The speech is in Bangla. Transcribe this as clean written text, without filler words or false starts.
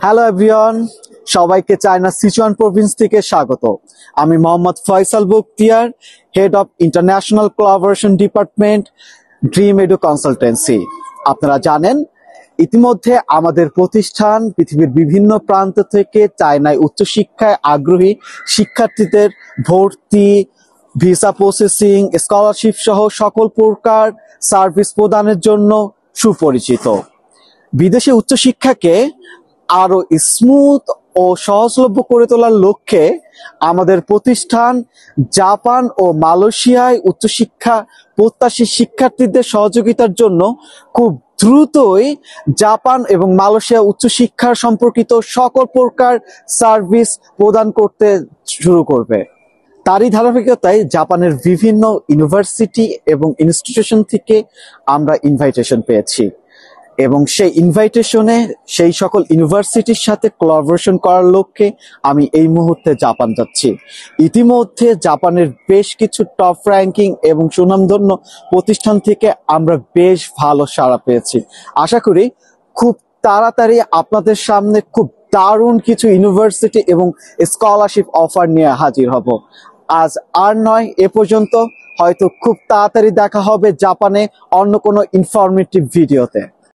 হ্যালো এভরিওয়ান, সবাইকে চায়না সিচুয়ান প্রভিন্স থেকে স্বাগত। আমি Mohammad Faisal Bakhtiar, head of international collaboration department, Dream Edu Consultancy. আপনারা জানেন ইতিমধ্যে আমাদের প্রতিষ্ঠান পৃথিবীর বিভিন্ন প্রান্ত থেকে চায়নায় উচ্চশিক্ষায় আগ্রহী শিক্ষার্থীদের ভর্তি, ভিসা প্রসেসিং, স্কলারশিপ সহ সকল প্রকার সার্ভিস প্রদানের জন্য সুপরিচিত। বিদেশে উচ্চশিক্ষাকে আরো স্মুথ ও সহজলভ্য করে তোলার লক্ষ্যে আমাদের প্রতিষ্ঠান জাপান ও মালয়েশিয়ায় উচ্চশিক্ষা প্রত্যাশী শিক্ষার্থীদের সহযোগিতার জন্য খুব দ্রুতই জাপান এবং মালয়েশিয়া উচ্চশিক্ষার সম্পর্কিত সকল প্রকার সার্ভিস প্রদান করতে শুরু করবে। তারই ধারাবাহিকতায় জাপানের বিভিন্ন ইউনিভার্সিটি এবং ইনস্টিটিউশন থেকে আমরা ইনভাইটেশন পেয়েছি এবং সেই ইনভাইটেশনে সেই সকল ইউনিভার্সিটির সাথে কোলাবোরেশন করার লক্ষ্যে আমি এই মুহূর্তে জাপান যাচ্ছি। ইতিমধ্যে জাপানের বেশ কিছু টপ র্যাঙ্কিং এবং সুনামধন্য প্রতিষ্ঠান থেকে আমরা বেশ ভালো সাড়া পেয়েছি। আশা করি খুব তাড়াতাড়ি আপনাদের সামনে খুব দারুণ কিছু ইউনিভার্সিটি এবং স্কলারশিপ অফার নিয়ে হাজির হব। আজ আর নয়, এ পর্যন্ত। হয়তো খুব তাড়াতাড়ি দেখা হবে জাপানে অন্য কোনো ইনফরমেটিভ ভিডিওতে।